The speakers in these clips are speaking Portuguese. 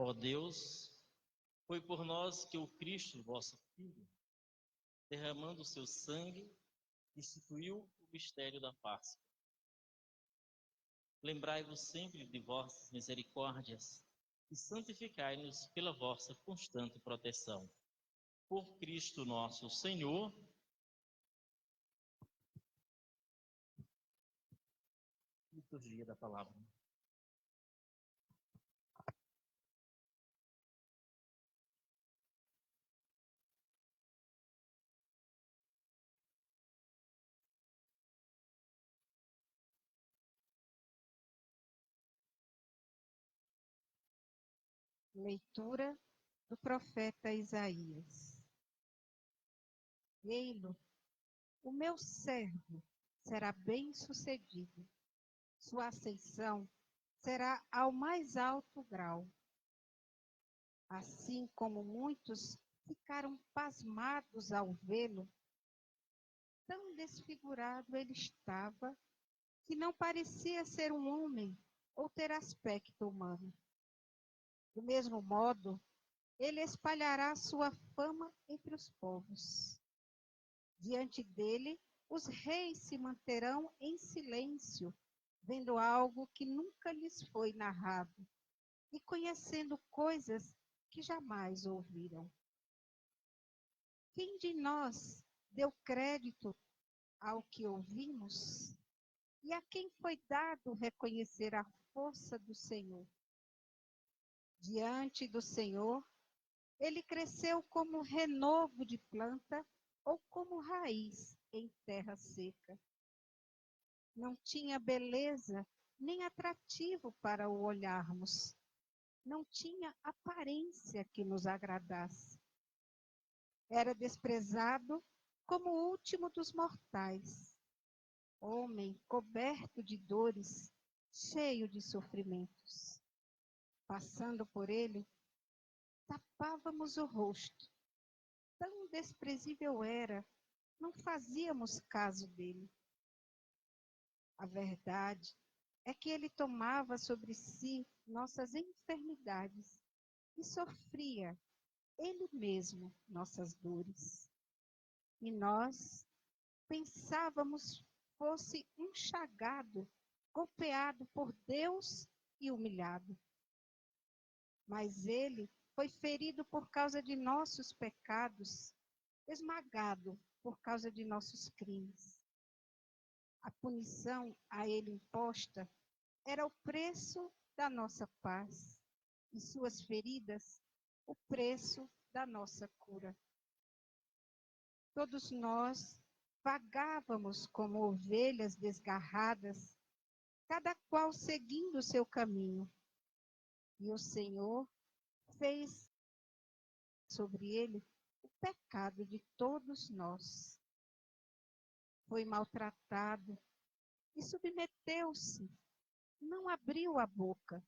Ó Deus, foi por nós que o Cristo, vosso Filho, derramando o seu sangue, instituiu o mistério da Páscoa. Lembrai-vos sempre de vossas misericórdias e santificai-nos pela vossa constante proteção. Por Cristo nosso Senhor. Liturgia da Palavra. Leitura do profeta Isaías. Ei-lo, o meu servo será bem-sucedido. Sua ascensão será ao mais alto grau. Assim como muitos ficaram pasmados ao vê-lo, tão desfigurado ele estava que não parecia ser um homem ou ter aspecto humano. Do mesmo modo, ele espalhará sua fama entre os povos. Diante dele, os reis se manterão em silêncio, vendo algo que nunca lhes foi narrado e conhecendo coisas que jamais ouviram. Quem de nós deu crédito ao que ouvimos? E a quem foi dado reconhecer a força do Senhor? Diante do Senhor, ele cresceu como renovo de planta ou como raiz em terra seca. Não tinha beleza nem atrativo para o olharmos. Não tinha aparência que nos agradasse. Era desprezado como o último dos mortais. Homem coberto de dores, cheio de sofrimentos. Passando por ele, tapávamos o rosto. Tão desprezível era, não fazíamos caso dele. A verdade é que ele tomava sobre si nossas enfermidades e sofria ele mesmo nossas dores. E nós pensávamos fosse um chagado, golpeado por Deus e humilhado. Mas ele foi ferido por causa de nossos pecados, esmagado por causa de nossos crimes. A punição a ele imposta era o preço da nossa paz, e suas feridas, o preço da nossa cura. Todos nós vagávamos como ovelhas desgarradas, cada qual seguindo o seu caminho. E o Senhor fez sobre ele o pecado de todos nós. Foi maltratado e submeteu-se, não abriu a boca.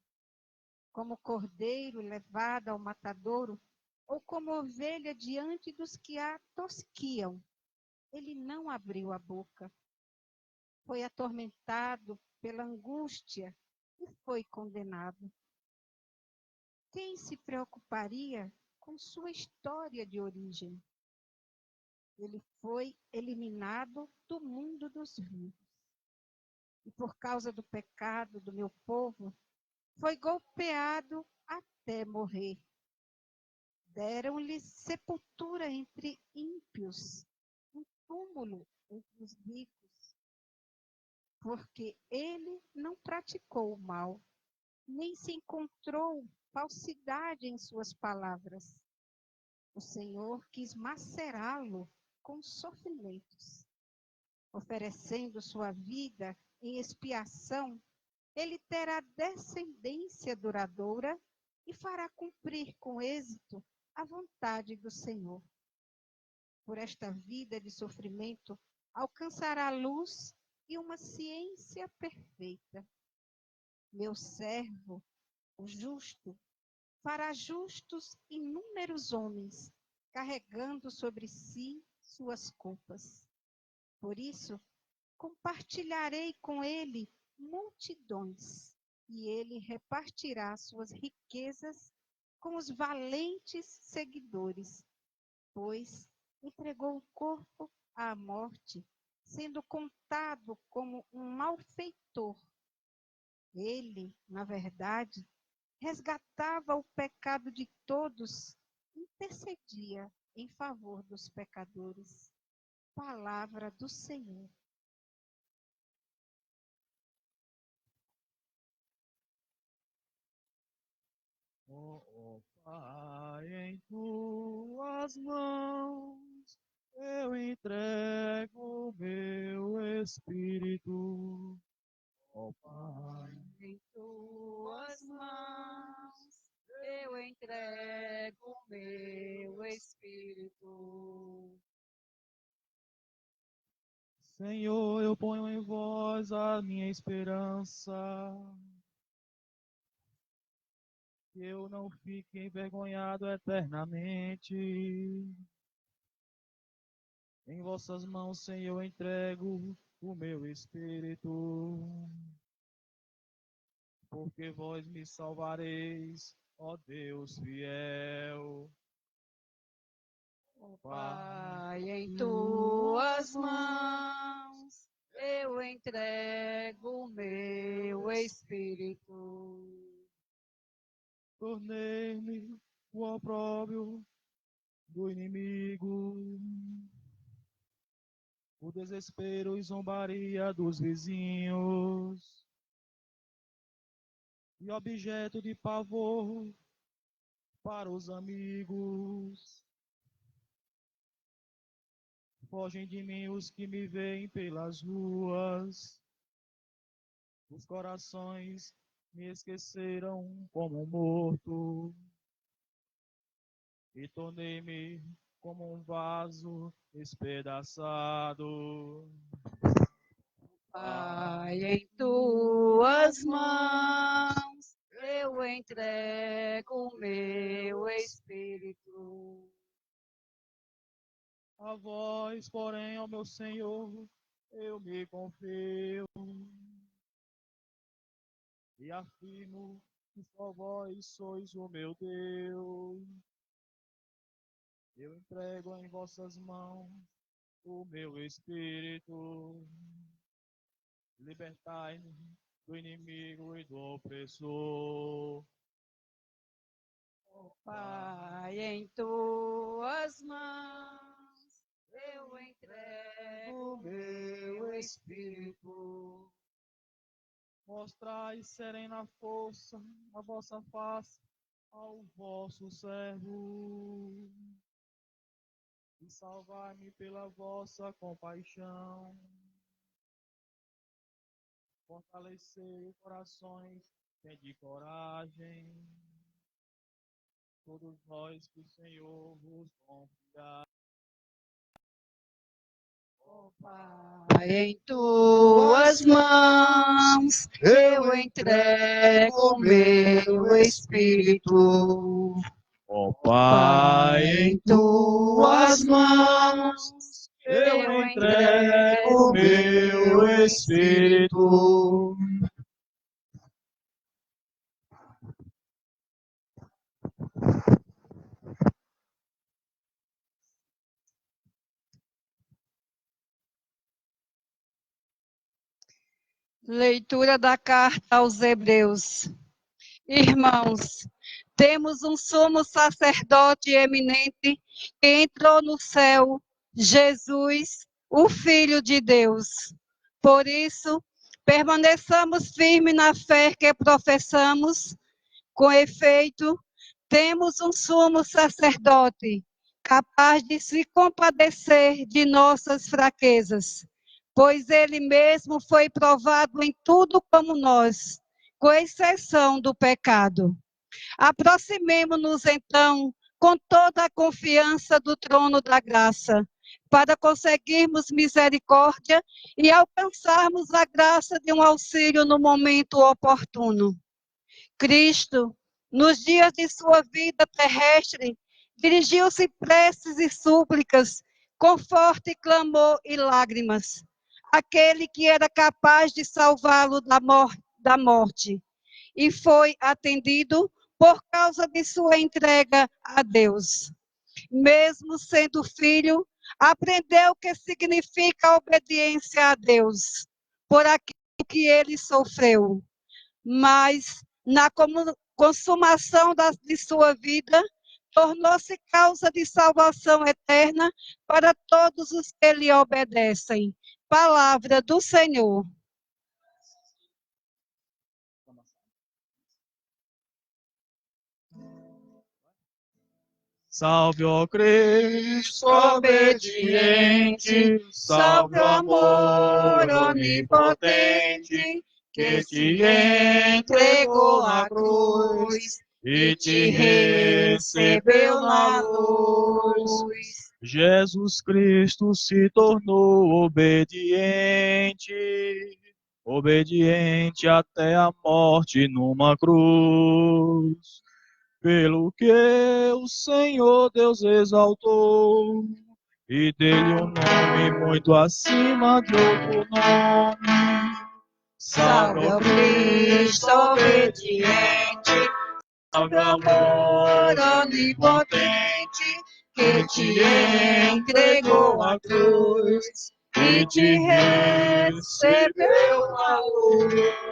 Como cordeiro levado ao matadouro, ou como ovelha diante dos que a tosquiam, ele não abriu a boca. Foi atormentado pela angústia e foi condenado. Quem se preocuparia com sua história de origem? Ele foi eliminado do mundo dos vivos. E por causa do pecado do meu povo, foi golpeado até morrer. Deram-lhe sepultura entre ímpios, um túmulo entre os ricos, porque ele não praticou o mal, nem se encontrou falsidade em suas palavras. O Senhor quis macerá-lo com sofrimentos. Oferecendo sua vida em expiação, ele terá descendência duradoura e fará cumprir com êxito a vontade do Senhor. Por esta vida de sofrimento, alcançará luz e uma ciência perfeita. Meu servo, o justo, fará justos inúmeros homens, carregando sobre si suas culpas. Por isso, compartilharei com ele multidões, e ele repartirá suas riquezas com os valentes seguidores, pois entregou o corpo à morte, sendo contado como um malfeitor. Ele, na verdade, resgatava o pecado de todos, intercedia em favor dos pecadores. Palavra do Senhor. Oh, Pai, em tuas mãos eu entrego o meu espírito. Oh, Pai, Em tuas mãos eu entrego o meu espírito. Senhor, eu ponho em vós a minha esperança. Que eu não fique envergonhado eternamente. Em vossas mãos, Senhor, eu entrego o meu espírito. Porque vós me salvareis, ó Deus fiel. Ó Pai, em tuas mãos eu entrego o meu espírito. Tornei-me o opróbrio do inimigo, o desespero e zombaria dos vizinhos, e objeto de pavor para os amigos. Fogem de mim os que me veem pelas ruas, os corações me esqueceram como um morto, e tornei-me como um vaso espedaçado. Pai, em tuas mãos eu entrego o meu espírito. A vós, porém, ó meu Senhor, eu me confio e afirmo que só vós sois o meu Deus. Eu entrego em vossas mãos o meu espírito. Libertai-me do inimigo e do opressor. Pai, em tuas mãos eu entrego o meu espírito. Mostrai serena força a vossa face ao vosso servo. E salvai-me pela vossa compaixão. Fortalecei corações, tende coragem. Todos nós que o Senhor vos confiar. Pai, em tuas mãos eu entrego o meu espírito. Ó Pai, em tuas mãos eu entrego o meu espírito. Leitura da carta aos Hebreus. Irmãos, temos um sumo sacerdote eminente que entrou no céu, Jesus, o Filho de Deus. Por isso, permaneçamos firmes na fé que professamos. Com efeito, temos um sumo sacerdote capaz de se compadecer de nossas fraquezas, pois ele mesmo foi provado em tudo como nós, com exceção do pecado. Aproximemo-nos, então, com toda a confiança do trono da graça, para conseguirmos misericórdia e alcançarmos a graça de um auxílio no momento oportuno. Cristo, nos dias de sua vida terrestre, dirigiu-se preces e súplicas, com forte clamor e lágrimas, àquele que era capaz de salvá-lo da morte, e foi atendido por causa de sua entrega a Deus. Mesmo sendo filho, aprendeu o que significa a obediência a Deus, por aquilo que ele sofreu. Mas, na consumação de sua vida, tornou-se causa de salvação eterna para todos os que lhe obedecem. Palavra do Senhor. Salve, ó Cristo obediente, salve o amor onipotente, que te entregou na cruz e te recebeu na luz. Jesus Cristo se tornou obediente, obediente até a morte numa cruz. Pelo que o Senhor Deus exaltou, e dele um nome muito acima de outro nome. Salve ao Cristo obediente, salve ao amor onipotente, que te entregou a cruz e te recebeu a luz.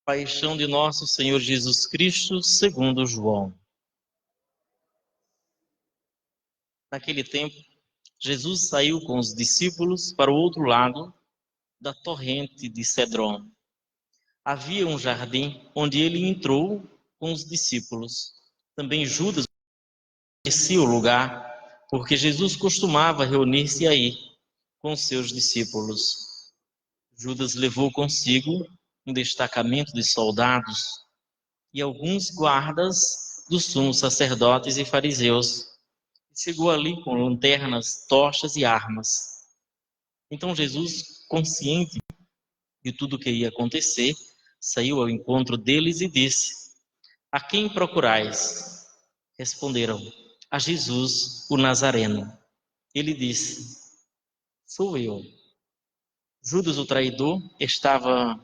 Paixão de nosso Senhor Jesus Cristo, segundo João. Naquele tempo, Jesus saiu com os discípulos para o outro lado da torrente de Cedron. Havia um jardim onde ele entrou com os discípulos. Também Judas conhecia o lugar, porque Jesus costumava reunir-se aí com seus discípulos. Judas levou consigo um destacamento de soldados e alguns guardas dos sumos sacerdotes e fariseus. Chegou ali com lanternas, tochas e armas. Então Jesus, consciente de tudo o que ia acontecer, saiu ao encontro deles e disse: "A quem procurais?" Responderam: "A Jesus, o Nazareno." Ele disse: "Sou eu." Judas, o traidor, estava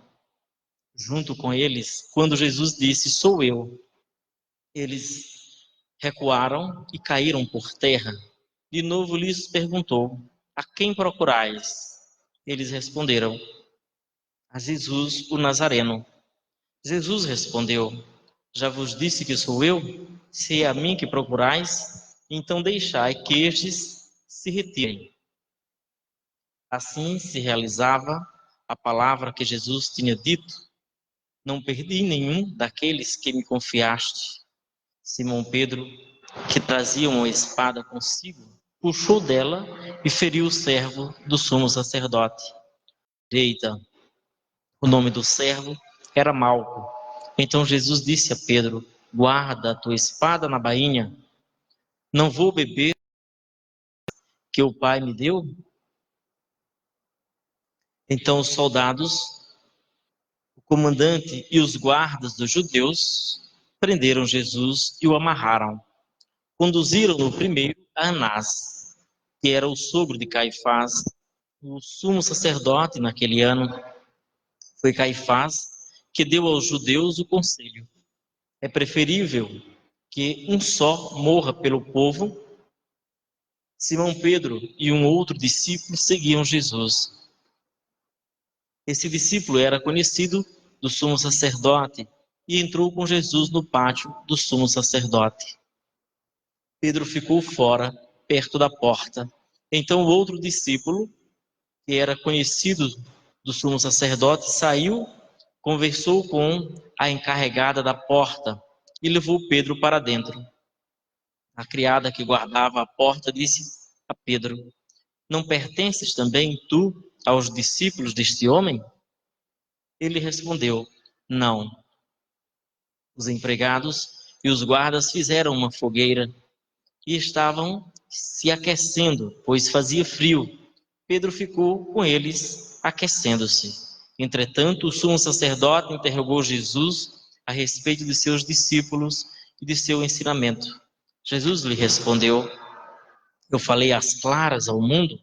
junto com eles quando Jesus disse: "Sou eu." Eles recuaram e caíram por terra. De novo lhes perguntou: "A quem procurais?" Eles responderam: "A Jesus, o Nazareno." Jesus respondeu: "Já vos disse que sou eu? Se é a mim que procurais, então deixai que estes se retirem." Assim se realizava a palavra que Jesus tinha dito: "Não perdi nenhum daqueles que me confiaste." Simão Pedro, que trazia uma espada consigo, puxou dela e feriu o servo do sumo sacerdote. Direita. O nome do servo era Malco. Então Jesus disse a Pedro: "Guarda a tua espada na bainha. Não vou beber que o Pai me deu?" Então os soldados, o comandante e os guardas dos judeus prenderam Jesus e o amarraram. Conduziram-no primeiro a Anás, que era o sogro de Caifás, o sumo sacerdote naquele ano. Foi Caifás que deu aos judeus o conselho: é preferível que um só morra pelo povo. Simão Pedro e um outro discípulo seguiam Jesus. Esse discípulo era conhecido do sumo sacerdote e entrou com Jesus no pátio do sumo sacerdote. Pedro ficou fora, perto da porta. Então o outro discípulo, que era conhecido do sumo sacerdote, saiu, conversou com a encarregada da porta e levou Pedro para dentro. A criada que guardava a porta disse a Pedro: "Não pertences também tu aos discípulos deste homem?" Ele respondeu: "Não." Os empregados e os guardas fizeram uma fogueira e estavam se aquecendo, pois fazia frio. Pedro ficou com eles, aquecendo-se. Entretanto, o sumo sacerdote interrogou Jesus a respeito de seus discípulos e de seu ensinamento. Jesus lhe respondeu: "Eu falei às claras ao mundo?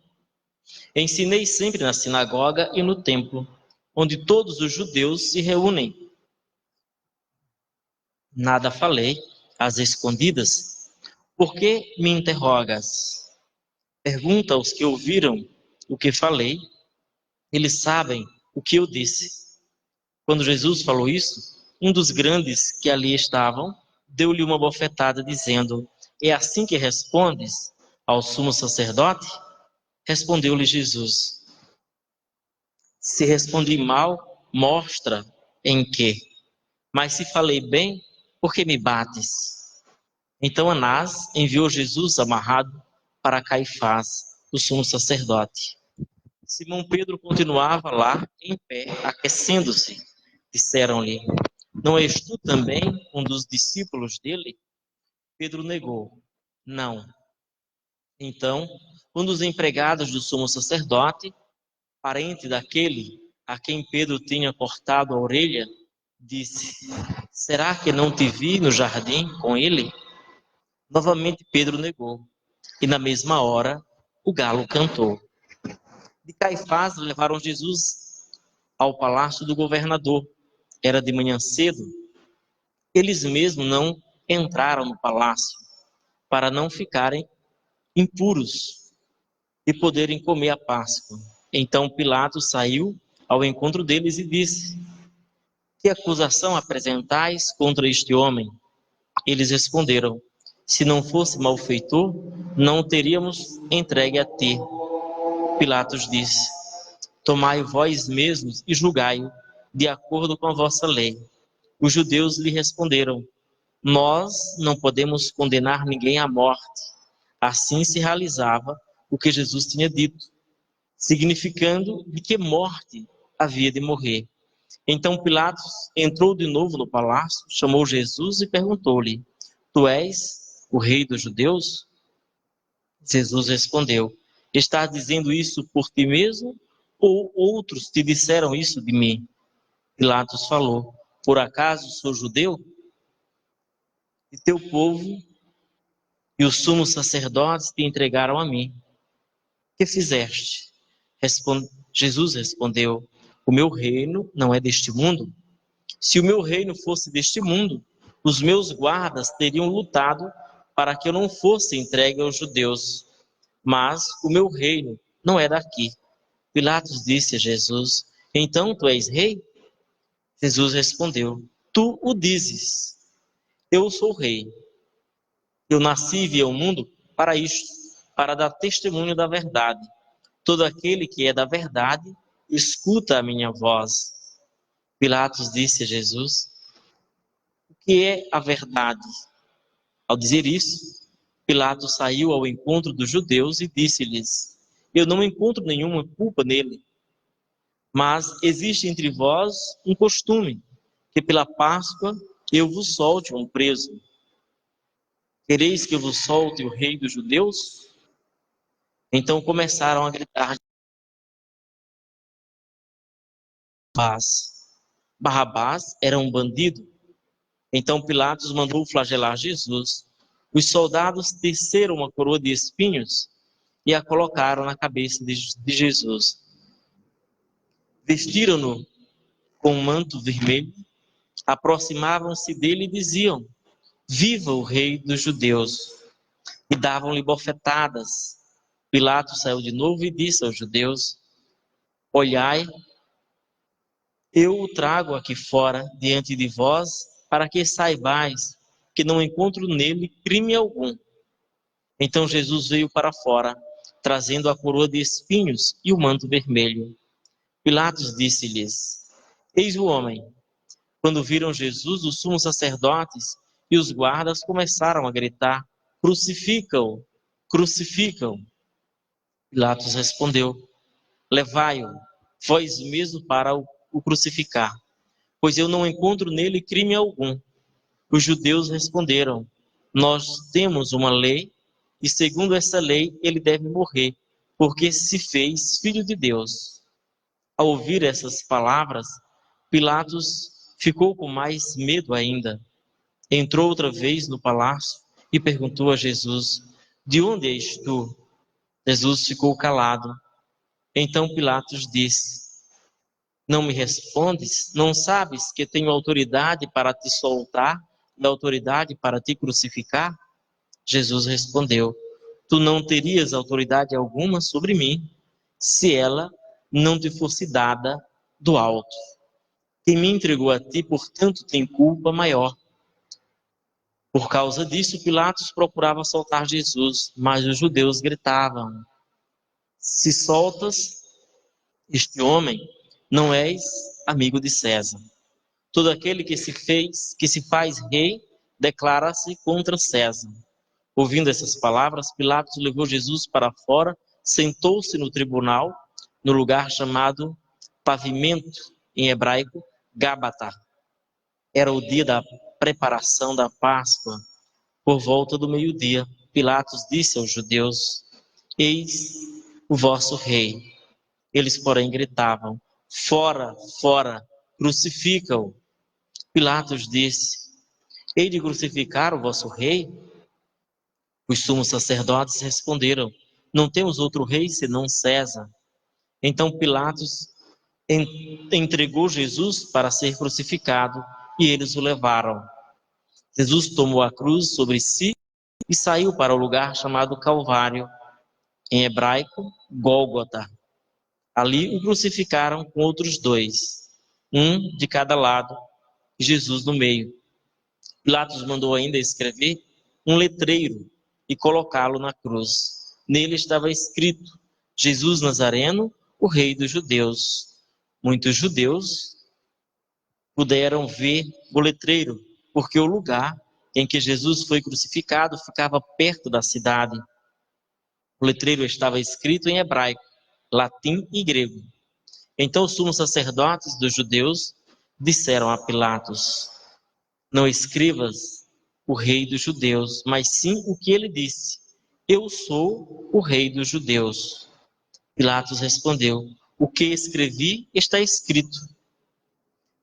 Ensinei sempre na sinagoga e no templo, onde todos os judeus se reúnem. Nada falei às escondidas. Por que me interrogas? Pergunta aos que ouviram o que falei. Eles sabem o que eu disse. Quando Jesus falou isso, um dos grandes que ali estavam deu-lhe uma bofetada, dizendo: É assim que respondes ao sumo sacerdote? Respondeu-lhe Jesus: Se respondi mal, mostra em que. Mas se falei bem, por que me bates? Então Anás enviou Jesus amarrado para Caifás, o sumo sacerdote. Simão Pedro continuava lá em pé, aquecendo-se. Disseram-lhe: Não és tu também um dos discípulos dele? Pedro negou: Não. Então, um dos empregados do sumo sacerdote, parente daquele a quem Pedro tinha cortado a orelha, disse: Será que não te vi no jardim com ele? Novamente Pedro negou, e na mesma hora o galo cantou. De Caifás levaram Jesus ao palácio do governador. Era de manhã cedo. Eles mesmos não entraram no palácio para não ficarem impuros e poderem comer a Páscoa. Então Pilatos saiu ao encontro deles e disse: Que acusação apresentais contra este homem? Eles responderam: Se não fosse malfeitor, não o teríamos entregue a ti. Pilatos disse: Tomai vós mesmos e julgai-o de acordo com a vossa lei. Os judeus lhe responderam: Nós não podemos condenar ninguém à morte. Assim se realizava o que Jesus tinha dito, significando de que morte havia de morrer. Então Pilatos entrou de novo no palácio, chamou Jesus e perguntou-lhe: Tu és o rei dos judeus? Jesus respondeu: Estás dizendo isso por ti mesmo ou outros te disseram isso de mim? Pilatos falou: Por acaso sou judeu? E teu povo e os sumos sacerdotes te entregaram a mim. Que fizeste? Jesus respondeu: O meu reino não é deste mundo. Se o meu reino fosse deste mundo, os meus guardas teriam lutado para que eu não fosse entregue aos judeus. Mas o meu reino não é daqui. Pilatos disse a Jesus: Então tu és rei? Jesus respondeu: Tu o dizes. Eu sou rei. Eu nasci e vim ao mundo para isto, para dar testemunho da verdade. Todo aquele que é da verdade, escuta a minha voz. Pilatos disse a Jesus: O que é a verdade? Ao dizer isso, Pilatos saiu ao encontro dos judeus e disse-lhes: Eu não encontro nenhuma culpa nele. Mas existe entre vós um costume, que pela Páscoa eu vos solte um preso. Quereis que eu vos solte o rei dos judeus? Então começaram a gritar: Barrabás era um bandido. Então Pilatos mandou flagelar Jesus. Os soldados teceram uma coroa de espinhos e a colocaram na cabeça de Jesus. Vestiram-no com um manto vermelho, aproximavam-se dele e diziam: Viva o rei dos judeus! E davam-lhe bofetadas. Pilatos saiu de novo e disse aos judeus: Olhai, eu o trago aqui fora diante de vós, para que saibais que não encontro nele crime algum. Então Jesus veio para fora, trazendo a coroa de espinhos e o manto vermelho. Pilatos disse-lhes: Eis o homem. Quando viram Jesus, os sumos sacerdotes e os guardas começaram a gritar: Crucificam! Crucificam! Pilatos respondeu: Levai-o, vós mesmo para o crucificar, pois eu não encontro nele crime algum. Os judeus responderam: Nós temos uma lei, e segundo essa lei ele deve morrer, porque se fez filho de Deus. Ao ouvir essas palavras, Pilatos ficou com mais medo ainda. Entrou outra vez no palácio e perguntou a Jesus: De onde és tu? Jesus ficou calado. Então Pilatos disse: Não me respondes? Não sabes que tenho autoridade para te soltar e autoridade para te crucificar? Jesus respondeu: Tu não terias autoridade alguma sobre mim, se ela não te fosse dada do alto. Quem me entregou a ti, portanto, tem culpa maior. Por causa disso, Pilatos procurava soltar Jesus, mas os judeus gritavam: Se soltas este homem, não és amigo de César. Todo aquele que se faz rei, declara-se contra César. Ouvindo essas palavras, Pilatos levou Jesus para fora, sentou-se no tribunal, no lugar chamado Pavimento, em hebraico, Gábata. Era o dia da preparação da Páscoa. Por volta do meio-dia, Pilatos disse aos judeus: Eis o vosso rei. Eles, porém, gritavam: Fora, fora, crucifica-o. Pilatos disse: Hei de crucificar o vosso rei? Os sumos sacerdotes responderam: Não temos outro rei senão César. Então Pilatos entregou Jesus para ser crucificado e eles o levaram. Jesus tomou a cruz sobre si e saiu para o lugar chamado Calvário, em hebraico, Gólgota. Ali o crucificaram com outros dois, um de cada lado, e Jesus no meio. Pilatos mandou ainda escrever um letreiro e colocá-lo na cruz. Nele estava escrito: Jesus Nazareno, o Rei dos Judeus. Muitos judeus puderam ver o letreiro, porque o lugar em que Jesus foi crucificado ficava perto da cidade. O letreiro estava escrito em hebraico, latim e grego. Então os sumos sacerdotes dos judeus disseram a Pilatos: Não escrevas o Rei dos Judeus, mas sim o que ele disse: Eu sou o Rei dos Judeus. Pilatos respondeu: O que escrevi está escrito.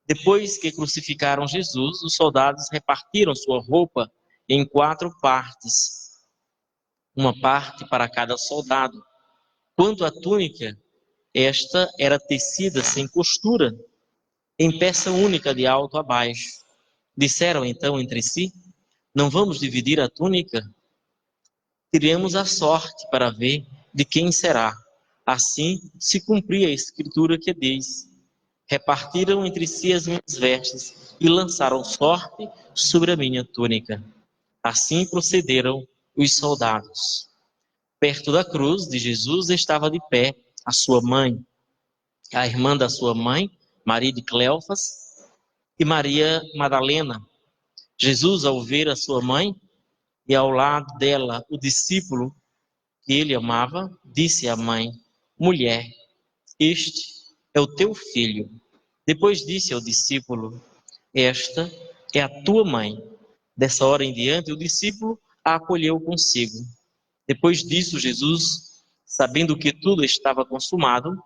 Depois que crucificaram Jesus, os soldados repartiram sua roupa em 4 partes, uma parte para cada soldado. Quanto à túnica, esta era tecida sem costura, em peça única de alto a baixo. Disseram então entre si: Não vamos dividir a túnica? Tiremos a sorte para ver de quem será. Assim se cumpria a escritura que diz: Repartiram entre si as minhas vestes e lançaram sorte sobre a minha túnica. Assim procederam os soldados. Perto da cruz de Jesus estava de pé a sua mãe, a irmã da sua mãe, Maria de Cleofas, e Maria Madalena. Jesus, ao ver a sua mãe e ao lado dela o discípulo que ele amava, disse à mãe: Mulher, este é o teu filho. Depois disse ao discípulo: Esta é a tua mãe. Dessa hora em diante, o discípulo a acolheu consigo. Depois disso, Jesus, sabendo que tudo estava consumado,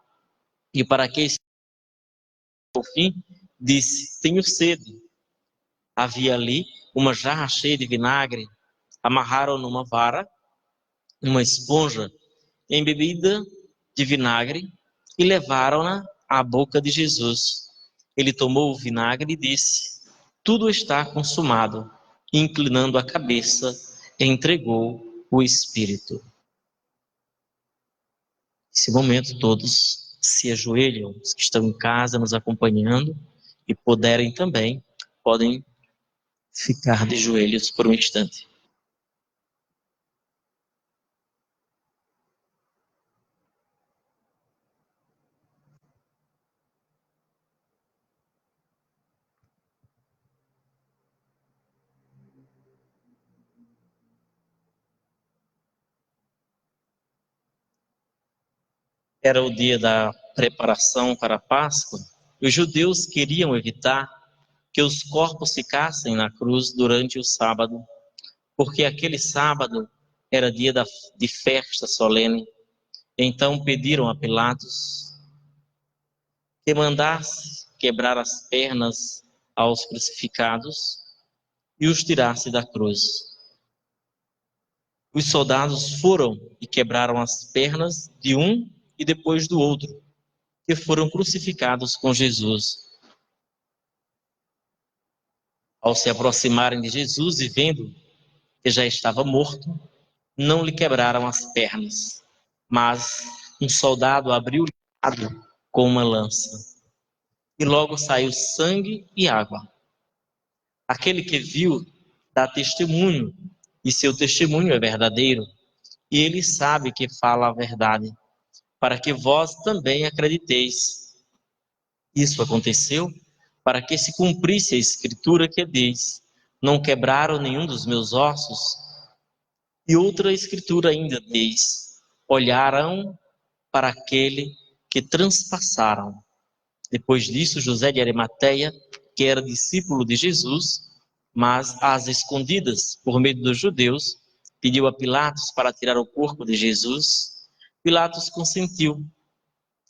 e para que o fim, disse: Tenho sede. Havia ali uma jarra cheia de vinagre. Amarraram numa vara uma esponja embebida de vinagre e levaram-na à boca de Jesus. Ele tomou o vinagre e disse: Tudo está consumado. E, inclinando a cabeça, entregou o Espírito. Nesse momento, todos se ajoelham, os que estão em casa nos acompanhando e puderem também, podem ficar de joelhos por um instante. Era o dia da preparação para a Páscoa. Os judeus queriam evitar que os corpos ficassem na cruz durante o sábado, porque aquele sábado era dia de festa solene. Então pediram a Pilatos que mandasse quebrar as pernas aos crucificados e os tirasse da cruz. Os soldados foram e quebraram as pernas de um e depois do outro, que foram crucificados com Jesus. Ao se aproximarem de Jesus e vendo que já estava morto, não lhe quebraram as pernas, mas um soldado abriu-lhe o lado com uma lança, e logo saiu sangue e água. Aquele que viu dá testemunho, e seu testemunho é verdadeiro, e ele sabe que fala a verdade, para que vós também acrediteis. Isso aconteceu para que se cumprisse a escritura que diz: não quebraram nenhum dos meus ossos. E outra escritura ainda diz: olharam para aquele que transpassaram. Depois disso, José de Arimateia, que era discípulo de Jesus, mas às escondidas, por medo dos judeus, pediu a Pilatos para tirar o corpo de Jesus. Pilatos consentiu.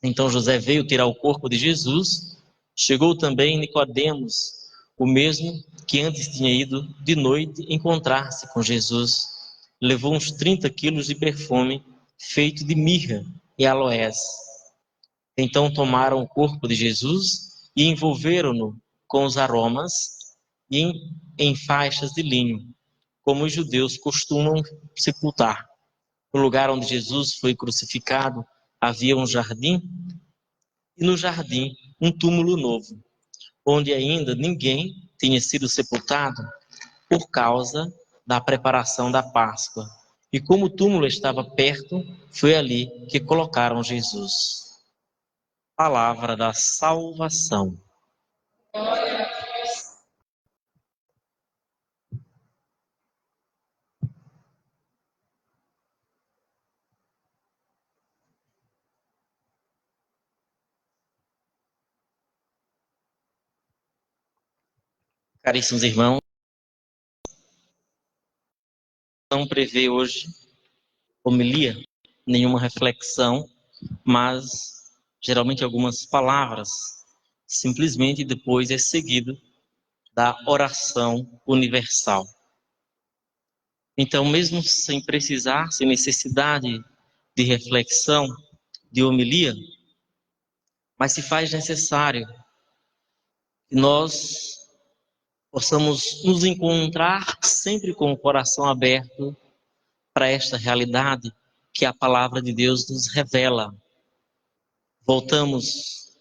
Então José veio tirar o corpo de Jesus. Chegou também Nicodemos, o mesmo que antes tinha ido de noite encontrar-se com Jesus. Levou uns 30 quilos de perfume feito de mirra e aloés. Então tomaram o corpo de Jesus e envolveram-no com os aromas e em faixas de linho, como os judeus costumam sepultar. No lugar onde Jesus foi crucificado havia um jardim, e no jardim um túmulo novo, onde ainda ninguém tinha sido sepultado por causa da preparação da Páscoa. E como o túmulo estava perto, foi ali que colocaram Jesus. Palavra da salvação. Caríssimos irmãos, não prevê hoje homilia, nenhuma reflexão, mas geralmente algumas palavras, simplesmente depois é seguido da oração universal. Então, mesmo sem precisar, sem necessidade de reflexão, de homilia, mas se faz necessário que nós possamos nos encontrar sempre com o coração aberto para esta realidade que a palavra de Deus nos revela. Voltamos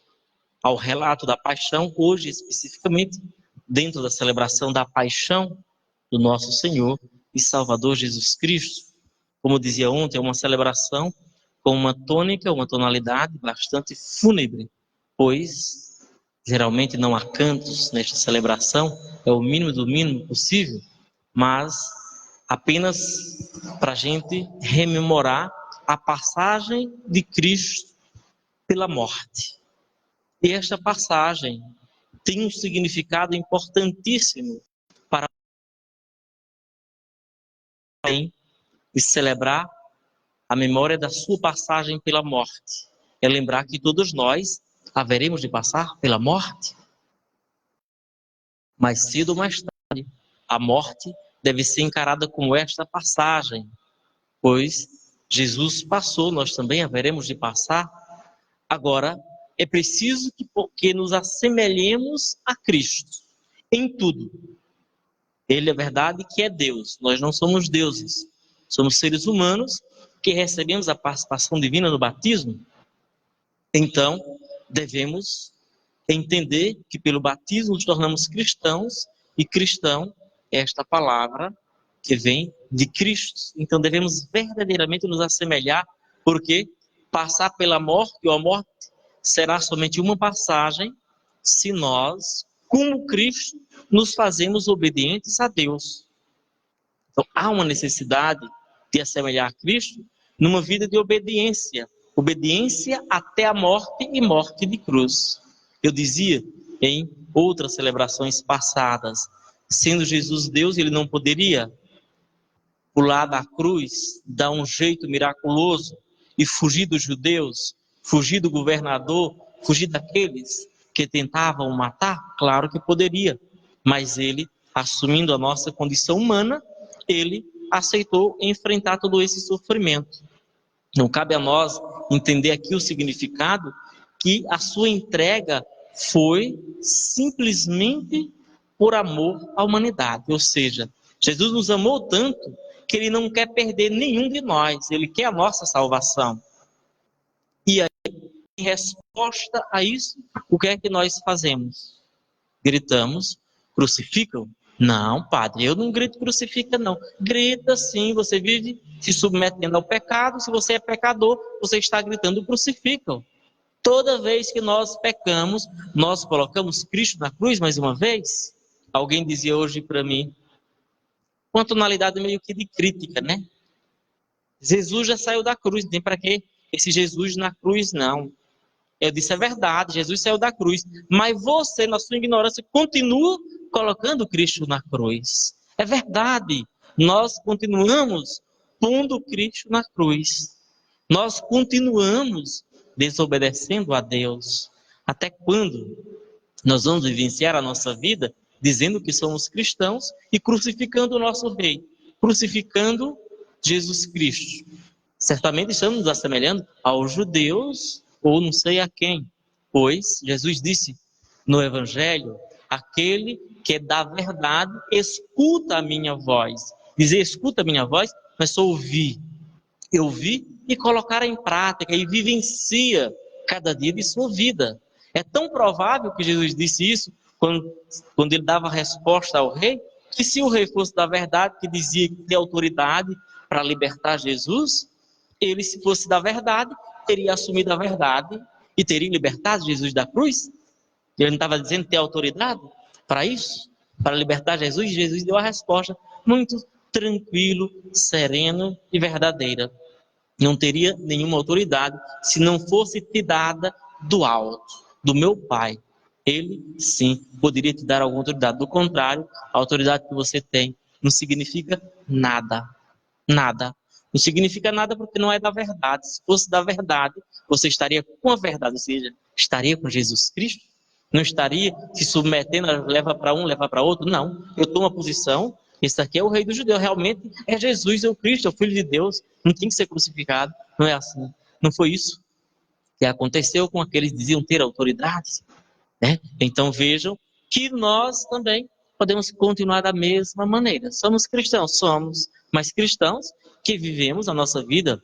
ao relato da paixão, hoje especificamente dentro da celebração da paixão do nosso Senhor e Salvador Jesus Cristo. Como dizia ontem, é uma celebração com uma tônica, uma tonalidade bastante fúnebre, pois geralmente não há cantos nesta celebração, é o mínimo do mínimo possível, mas apenas para a gente rememorar a passagem de Cristo pela morte. E esta passagem tem um significado importantíssimo para e celebrar a memória da sua passagem pela morte. É lembrar que todos nós haveremos de passar pela morte. Mais cedo ou mais tarde, a morte deve ser encarada como esta passagem, pois Jesus passou, nós também haveremos de passar. Agora, é preciso que nos assemelhemos a Cristo em tudo. Ele é verdade que é Deus, nós não somos deuses, somos seres humanos que recebemos a participação divina no batismo. Então, devemos entender que pelo batismo nos tornamos cristãos, e cristão é esta palavra que vem de Cristo. Então devemos verdadeiramente nos assemelhar, porque passar pela morte, ou a morte será somente uma passagem, se nós, como Cristo, nos fazemos obedientes a Deus. Então há uma necessidade de assemelhar a Cristo numa vida de obediência, obediência até a morte e morte de cruz. Eu dizia em outras celebrações passadas, sendo Jesus Deus, ele não poderia pular da cruz, dar um jeito miraculoso e fugir dos judeus, fugir do governador, fugir daqueles que tentavam o matar? Claro que poderia, mas ele, assumindo a nossa condição humana, ele aceitou enfrentar todo esse sofrimento. Não cabe a nós entender aqui o significado que a sua entrega foi simplesmente por amor à humanidade. Ou seja, Jesus nos amou tanto que ele não quer perder nenhum de nós, ele quer a nossa salvação. E aí, em resposta a isso, o que é que nós fazemos? Gritamos, crucificam? Não, padre, eu não grito crucifica, não. Grita sim, você vive se submetendo ao pecado. Se você é pecador, você está gritando crucificam. Toda vez que nós pecamos, nós colocamos Cristo na cruz mais uma vez. Alguém dizia hoje para mim, com uma tonalidade meio que de crítica, né? Jesus já saiu da cruz, não tem para que esse Jesus na cruz, não. Eu disse, é verdade, Jesus saiu da cruz, mas você, na sua ignorância, continua colocando Cristo na cruz. É verdade, nós continuamos pondo Cristo na cruz. Nós continuamos desobedecendo a Deus. Até quando nós vamos vivenciar a nossa vida dizendo que somos cristãos e crucificando o nosso Rei, crucificando Jesus Cristo? Certamente estamos nos assemelhando aos judeus ou não sei a quem, pois Jesus disse no Evangelho, aquele que é da verdade escuta a minha voz. Dizer escuta a minha voz, mas só ouvir. Eu vi e colocar em prática e vivencia cada dia de sua vida. É tão provável que Jesus disse isso quando ele dava resposta ao rei, que se o rei fosse da verdade, que dizia que tem autoridade para libertar Jesus, ele, se fosse da verdade, teria assumido a verdade e teria libertado Jesus da cruz. Ele não estava dizendo que tem autoridade para isso, para libertar Jesus. Jesus deu a resposta muito tranquilo, sereno e verdadeira. Não teria nenhuma autoridade se não fosse te dada do alto, do meu Pai. Ele, sim, poderia te dar alguma autoridade. Do contrário, a autoridade que você tem não significa nada. Nada. Não significa nada porque não é da verdade. Se fosse da verdade, você estaria com a verdade, ou seja, estaria com Jesus Cristo. Não estaria se submetendo, leva para um, leva para outro. Não, eu tomo uma posição, esse aqui é o rei dos judeus, realmente é Jesus, é o Cristo, é o Filho de Deus, não tem que ser crucificado, não é assim. Não foi isso que aconteceu com aqueles que diziam ter autoridade, né? Então vejam que nós também podemos continuar da mesma maneira. Somos cristãos, somos, mas cristãos que vivemos a nossa vida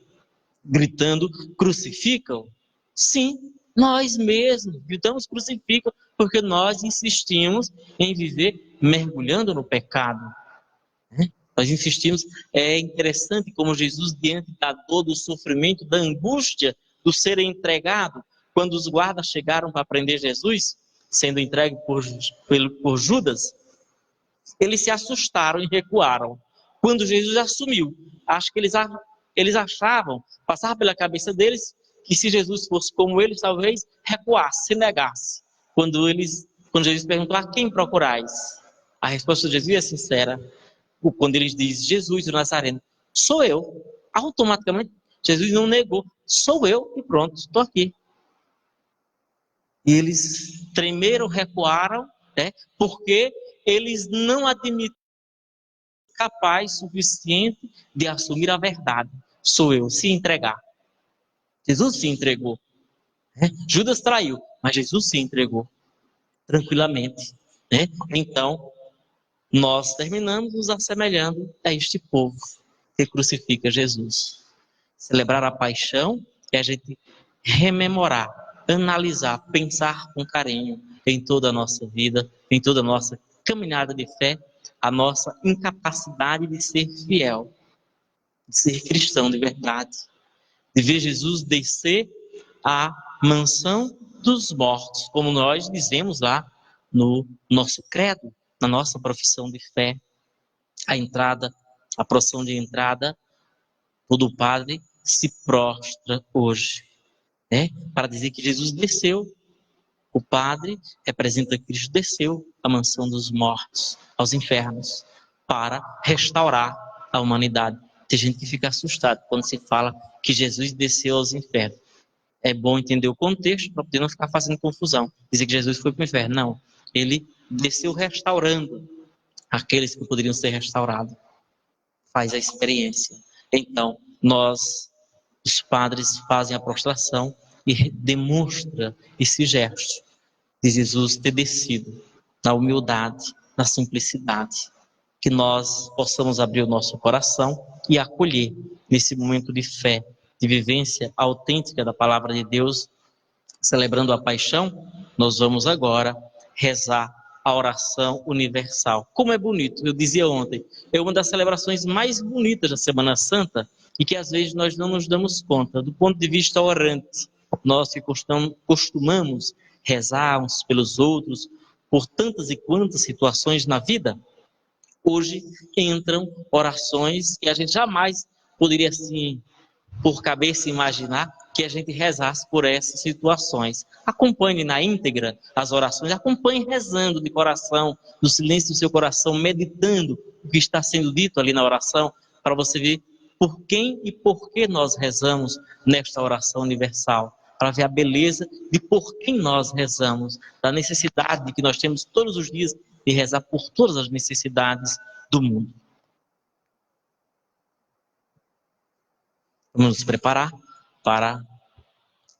gritando crucificam? Sim, nós mesmos gritamos crucificam porque nós insistimos em viver mergulhando no pecado. Nós insistimos, é interessante como Jesus, diante da dor, do sofrimento, da angústia do ser entregado, quando os guardas chegaram para prender Jesus, sendo entregue por Judas, eles se assustaram e recuaram. Quando Jesus assumiu, acho que eles achavam, passava pela cabeça deles, que se Jesus fosse como eles, talvez recuasse, se negasse. Quando Jesus perguntou, a quem procurais? A resposta de Jesus é sincera. Quando eles dizem, Jesus, o Nazareno, sou eu. Automaticamente, Jesus não negou, sou eu e pronto, estou aqui. E eles tremeram, recuaram, né, porque eles não admitiram capaz suficiente de assumir a verdade. Sou eu, se entregar. Jesus se entregou. Né? Judas traiu, mas Jesus se entregou tranquilamente. Né? Então, nós terminamos nos assemelhando a este povo que crucifica Jesus. Celebrar a paixão é a gente rememorar, analisar, pensar com carinho em toda a nossa vida, em toda a nossa caminhada de fé, a nossa incapacidade de ser fiel, de ser cristão de verdade, de ver Jesus descer à mansão dos mortos, como nós dizemos lá no nosso credo, na nossa profissão de fé. A entrada, a procissão de entrada, todo padre se prostra hoje, né? Para dizer que Jesus desceu. O padre representa que Cristo desceu à mansão dos mortos, aos infernos, para restaurar a humanidade. Tem gente que fica assustado quando se fala que Jesus desceu aos infernos. É bom entender o contexto para poder não ficar fazendo confusão. Dizer que Jesus foi para o inferno. Não. Ele desceu restaurando aqueles que poderiam ser restaurados. Faz a experiência. Então, nós, os padres, fazem a prostração e demonstra esse gesto de Jesus ter descido na humildade, na simplicidade. Que nós possamos abrir o nosso coração e acolher nesse momento de fé, de vivência autêntica da palavra de Deus, celebrando a paixão. Nós vamos agora rezar a oração universal. Como é bonito, eu dizia ontem, é uma das celebrações mais bonitas da Semana Santa e que às vezes nós não nos damos conta, do ponto de vista orante. Nós que costumamos rezar uns pelos outros por tantas e quantas situações na vida, hoje entram orações que a gente jamais poderia, assim, por cabeça imaginar que a gente rezasse por essas situações. Acompanhe na íntegra as orações, acompanhe rezando de coração, no silêncio do seu coração, meditando o que está sendo dito ali na oração, para você ver por quem e por que nós rezamos nesta oração universal, para ver a beleza de por quem nós rezamos, da necessidade que nós temos todos os dias de rezar por todas as necessidades do mundo. Vamos nos preparar para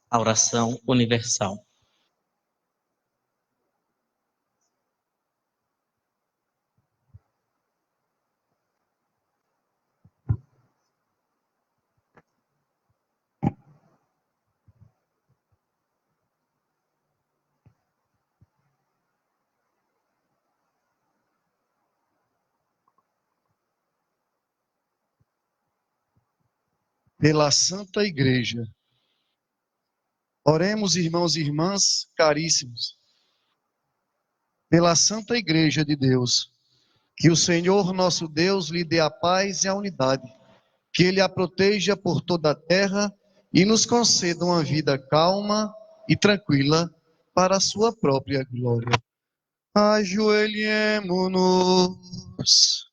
a oração universal. Pela Santa Igreja. Oremos, irmãos e irmãs caríssimos, pela Santa Igreja de Deus, que o Senhor nosso Deus lhe dê a paz e a unidade, que Ele a proteja por toda a terra e nos conceda uma vida calma e tranquila para a sua própria glória. Ajoelhemo-nos.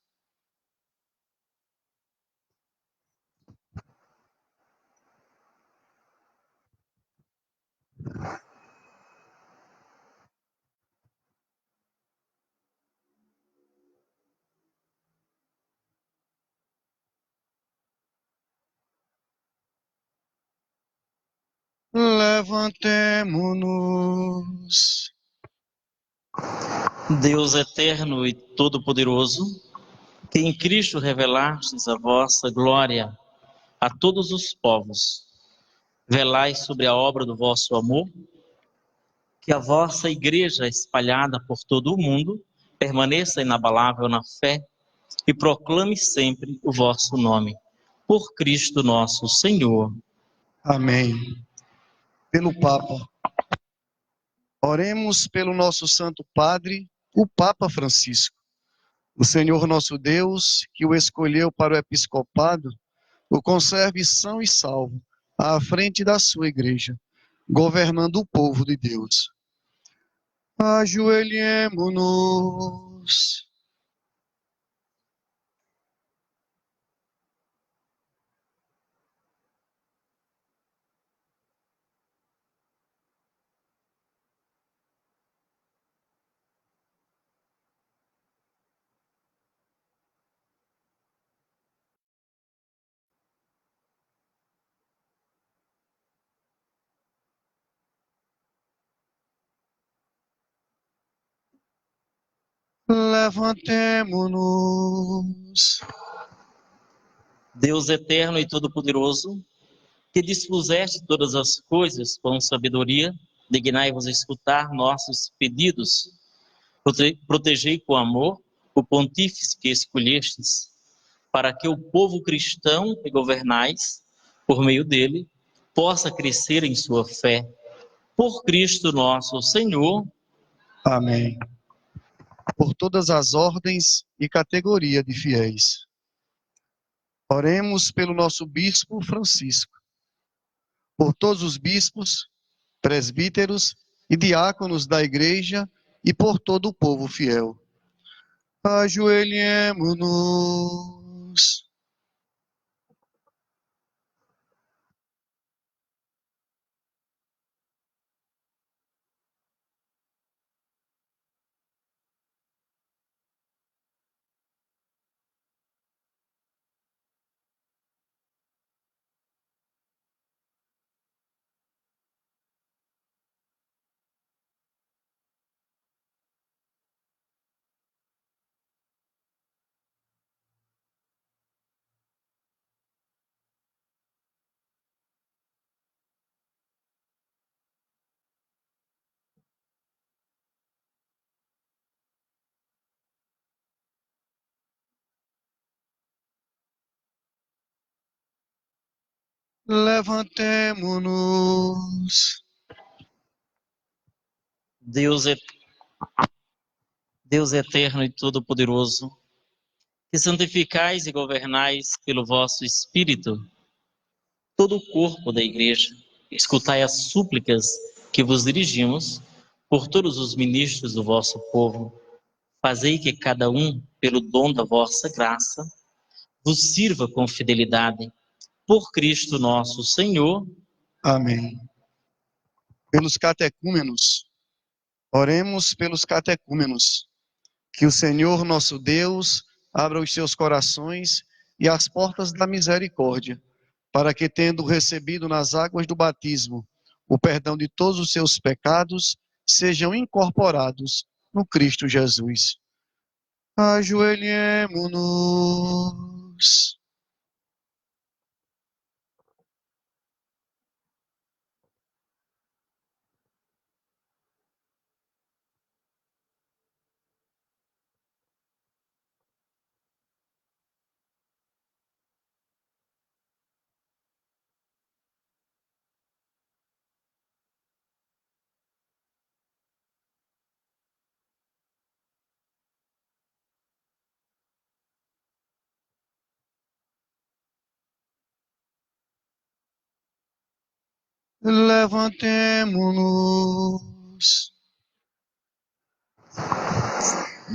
Levantemo-nos. Deus eterno e todo-poderoso, que em Cristo revelastes a vossa glória a todos os povos, velai sobre a obra do vosso amor, que a vossa igreja espalhada por todo o mundo permaneça inabalável na fé e proclame sempre o vosso nome. Por Cristo nosso Senhor. Amém. Pelo Papa. Oremos pelo nosso Santo Padre, o Papa Francisco. O Senhor nosso Deus, que o escolheu para o episcopado, o conserve são e salvo, à frente da sua igreja, governando o povo de Deus. Ajoelhemo-nos. Levantemo-nos. Deus eterno e todo-poderoso, que dispuseste todas as coisas com sabedoria, dignai-vos escutar nossos pedidos. Protegei com amor o pontífice que escolhestes, para que o povo cristão que governais, por meio dele, possa crescer em sua fé. Por Cristo nosso Senhor. Amém. Por todas as ordens e categoria de fiéis. Oremos pelo nosso bispo Francisco, por todos os bispos, presbíteros e diáconos da igreja e por todo o povo fiel. Ajoelhemo-nos. Levantemo-nos. Deus eterno e todo-poderoso, que santificais e governais pelo vosso Espírito todo o corpo da Igreja, escutai as súplicas que vos dirigimos por todos os ministros do vosso povo. Fazei que cada um, pelo dom da vossa graça, vos sirva com fidelidade. Por Cristo nosso Senhor. Amém. Pelos catecúmenos, oremos pelos catecúmenos. Que o Senhor nosso Deus abra os seus corações e as portas da misericórdia, para que, tendo recebido nas águas do batismo o perdão de todos os seus pecados, sejam incorporados no Cristo Jesus. Ajoelhemo-nos. Levantemo-nos.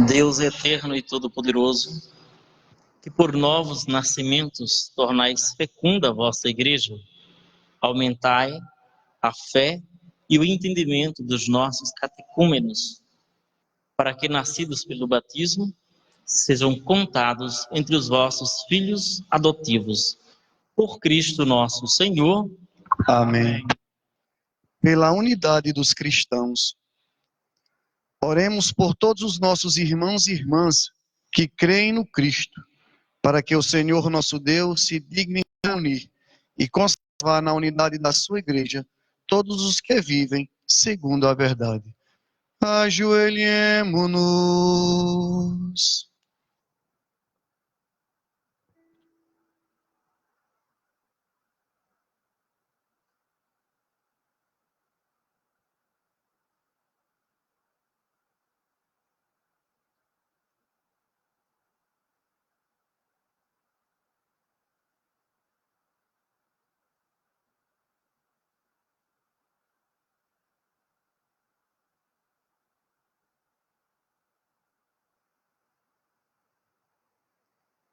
Deus eterno e todo-poderoso, que por novos nascimentos tornais fecunda a vossa Igreja, aumentai a fé e o entendimento dos nossos catecúmenos, para que, nascidos pelo batismo, sejam contados entre os vossos filhos adotivos. Por Cristo nosso Senhor. Amém. Pela unidade dos cristãos, oremos por todos os nossos irmãos e irmãs que creem no Cristo, para que o Senhor nosso Deus se digne reunir e conservar na unidade da sua Igreja todos os que vivem segundo a verdade. Ajoelhemo-nos.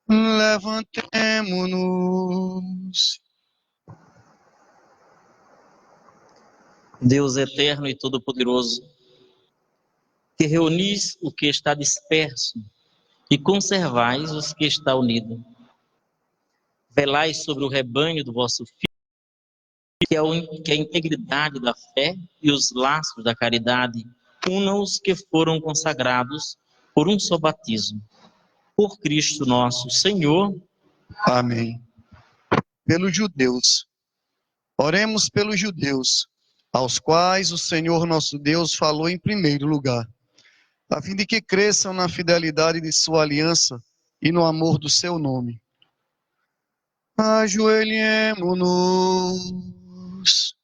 Levantemo-nos. Deus eterno e todo-poderoso, que reunis o que está disperso e conservais os que está unido. Velai sobre o rebanho do vosso Filho, que a integridade da fé e os laços da caridade unam os que foram consagrados por um só batismo. Por Cristo nosso Senhor. Amém. Pelos judeus, oremos pelos judeus, aos quais o Senhor nosso Deus falou em primeiro lugar, a fim de que cresçam na fidelidade de sua aliança e no amor do seu nome. Ajoelhemo-nos.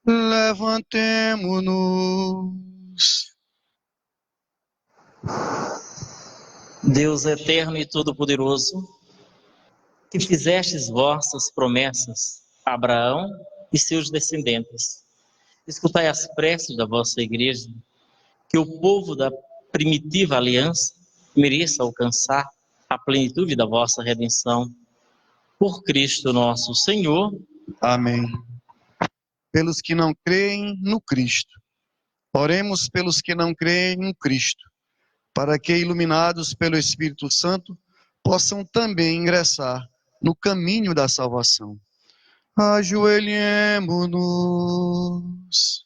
Levantemo-nos. Deus eterno e todo-poderoso, que fizestes vossas promessas a Abraão e seus descendentes. Escutai as preces da vossa Igreja, que o povo da primitiva aliança mereça alcançar a plenitude da vossa redenção. Por Cristo nosso Senhor. Amém. Pelos que não creem no Cristo, Oremos pelos que não creem no Cristo, para que, iluminados pelo Espírito Santo, possam também ingressar no caminho da salvação. Ajoelhemo-nos.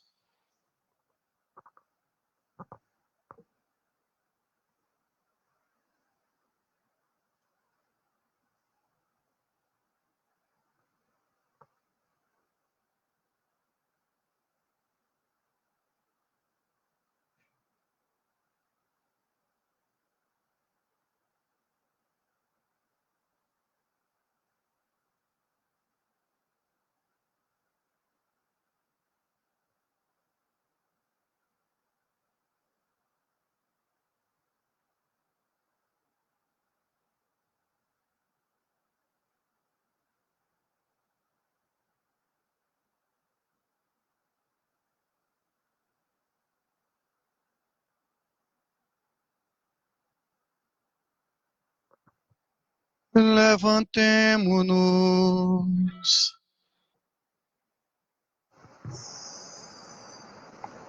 Levantemo-nos.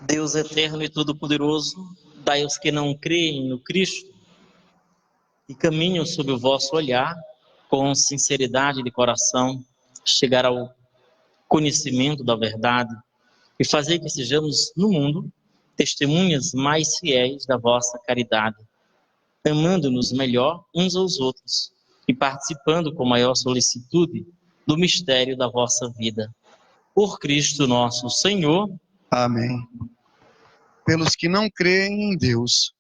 Deus eterno e todo-poderoso, dai aos que não creem no Cristo e caminham sob o vosso olhar, com sinceridade de coração, chegar ao conhecimento da verdade e fazer que sejamos no mundo testemunhas mais fiéis da vossa caridade, amando-nos melhor uns aos outros e participando com maior solicitude do mistério da vossa vida. Por Cristo nosso Senhor. Amém. Pelos que não creem em Deus,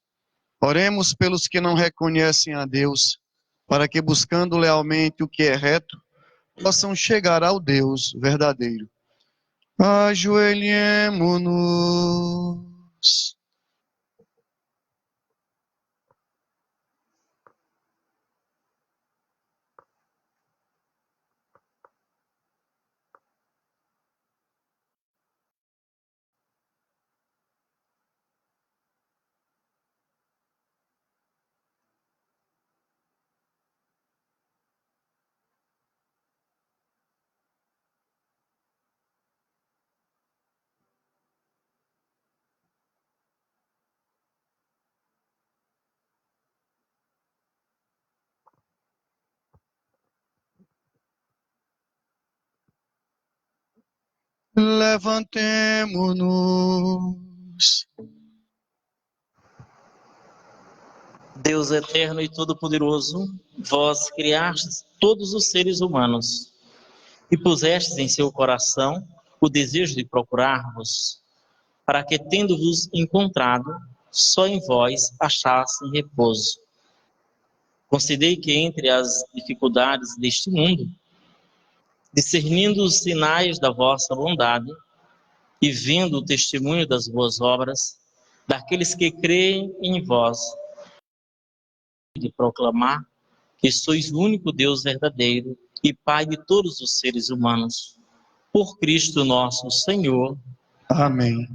oremos pelos que não reconhecem a Deus, para que, buscando lealmente o que é reto, possam chegar ao Deus verdadeiro. Ajoelhemo-nos. Levantemo-nos. Deus eterno e todo-poderoso, vós criastes todos os seres humanos e pusestes em seu coração o desejo de procurar-vos, para que, tendo-vos encontrado, só em vós achassem repouso. Concedei que, entre as dificuldades deste mundo, discernindo os sinais da vossa bondade e vendo o testemunho das boas obras daqueles que creem em vós, de proclamar que sois o único Deus verdadeiro e Pai de todos os seres humanos. Por Cristo nosso Senhor. Amém.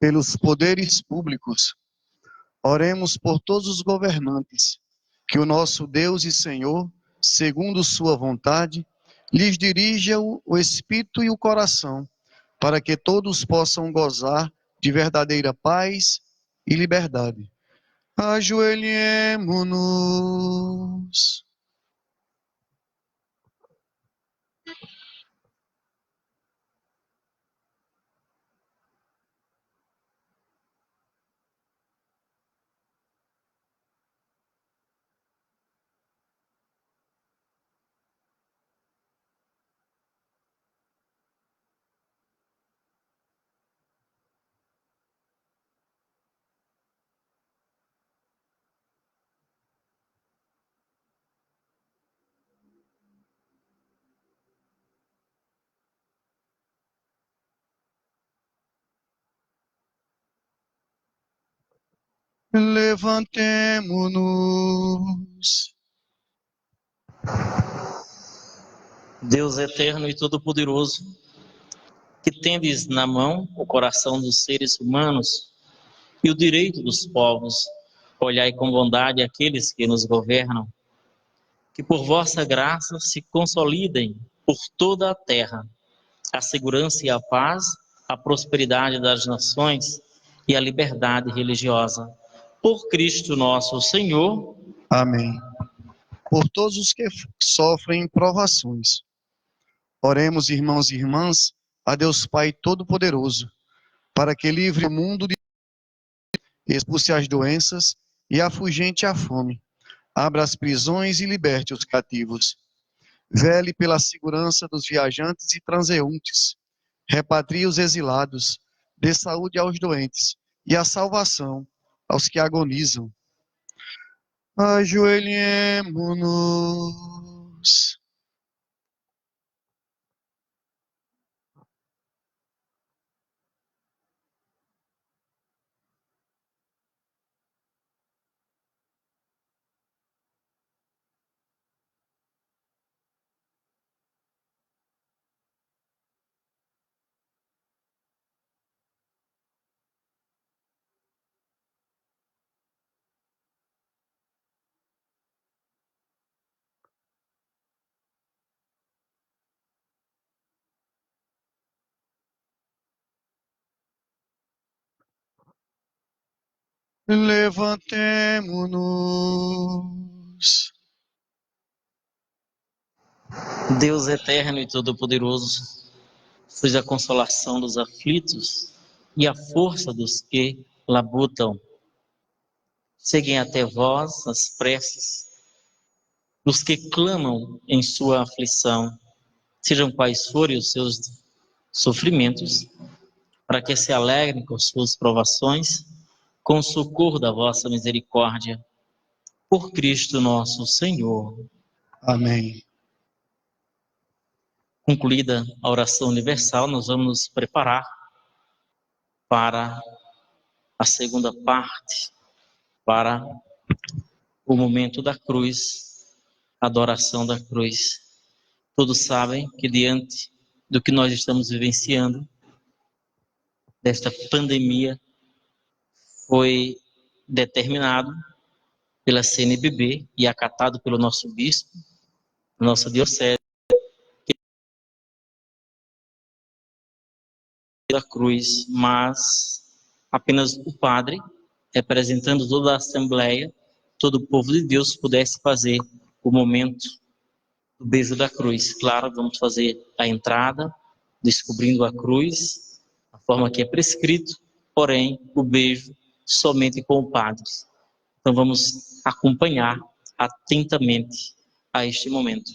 Pelos poderes públicos, oremos por todos os governantes, que o nosso Deus e Senhor, segundo sua vontade, lhes dirija o espírito e o coração, para que todos possam gozar de verdadeira paz e liberdade. Ajoelhemo-nos. Levantemo-nos. Deus eterno e todo-poderoso, que tendes na mão o coração dos seres humanos e o direito dos povos, olhai com bondade aqueles que nos governam, que por vossa graça se consolidem por toda a terra a segurança e a paz, a prosperidade das nações e a liberdade religiosa. Por Cristo nosso Senhor. Amém. Por todos os que sofrem provações. Oremos, irmãos e irmãs, a Deus Pai Todo-Poderoso, para que livre o mundo de expulse as doenças e afugente a fome, abra as prisões e liberte os cativos. Vele pela segurança dos viajantes e transeuntes, repatrie os exilados, dê saúde aos doentes e a salvação aos que agonizam. Ajoelhemo-nos. Levantemo-nos. Deus eterno e todo-poderoso, sois a consolação dos aflitos e a força dos que labutam. Cheguem até vós as preces dos que clamam em sua aflição, sejam quais forem os seus sofrimentos, para que se alegrem com suas provações, com o socorro da vossa misericórdia. Por Cristo nosso Senhor. Amém. Concluída a oração universal, nós vamos nos preparar para a segunda parte, para o momento da cruz, a adoração da cruz. Todos sabem que diante do que nós estamos vivenciando, desta pandemia, foi determinado pela CNBB e acatado pelo nosso bispo, nossa diocese, da cruz, mas apenas o padre, representando toda a Assembleia, todo o povo de Deus, pudesse fazer o momento do beijo da cruz. Claro, vamos fazer a entrada, descobrindo a cruz, a forma que é prescrito, porém, o beijo somente com o padre. Então vamos acompanhar atentamente a este momento.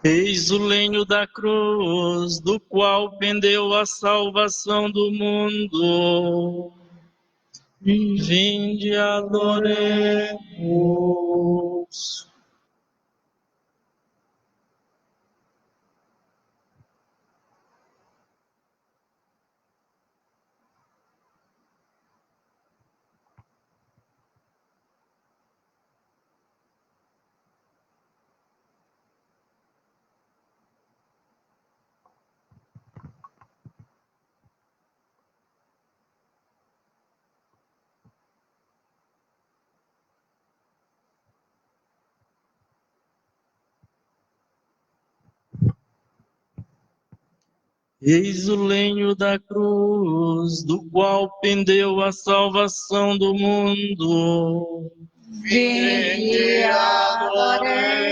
Eis o lenho da cruz, do qual pendeu a salvação do mundo. Vinde, adoremos. Eis o lenho da cruz, do qual pendeu a salvação do mundo. Vinde, adoremos.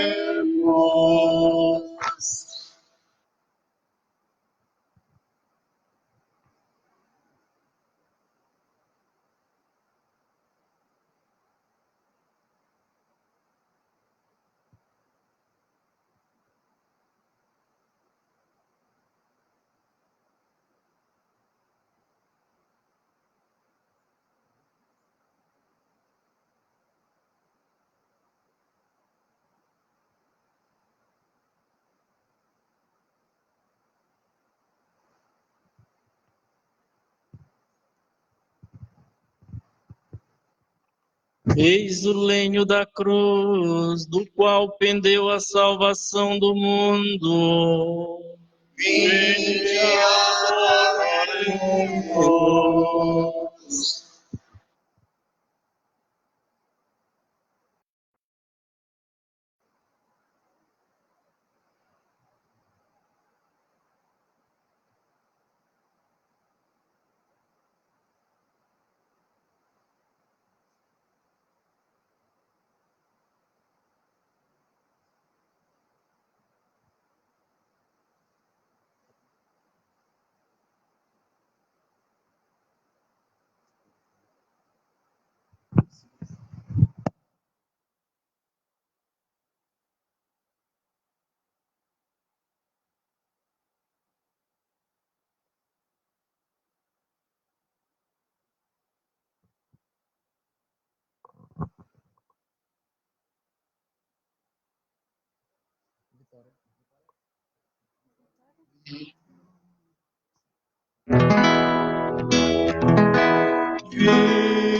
Eis o lenho da cruz, do qual pendeu a salvação do mundo. Vinde, adoremos.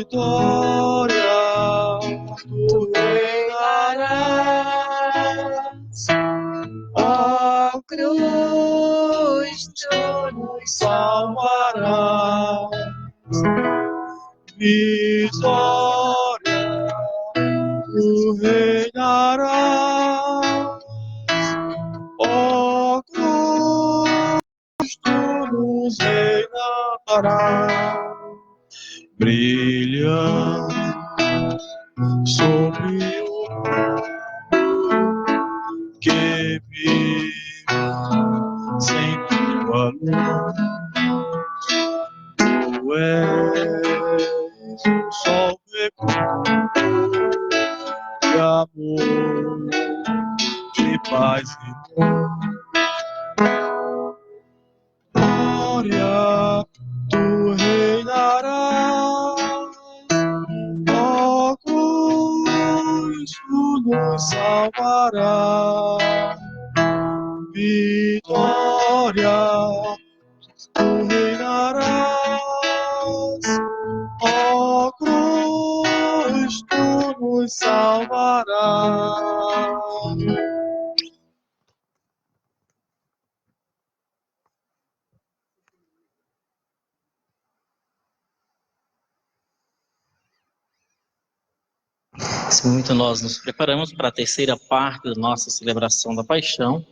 Vitória, tu reinarás. A Cruz, tu nos salvarás. Vitória, tu reinarás. Ó cruz, tu nos reinarás. Brilha sobre o que vive sem tua luz. Tu és o sol fecundador de amor, de paz e glória. Tu reinarás, ó cruz, tu nos salvarás. Vitória, tu reinarás, ó cruz, tu nos salvarás. Nesse momento nós nos preparamos para a terceira parte da nossa celebração da paixão,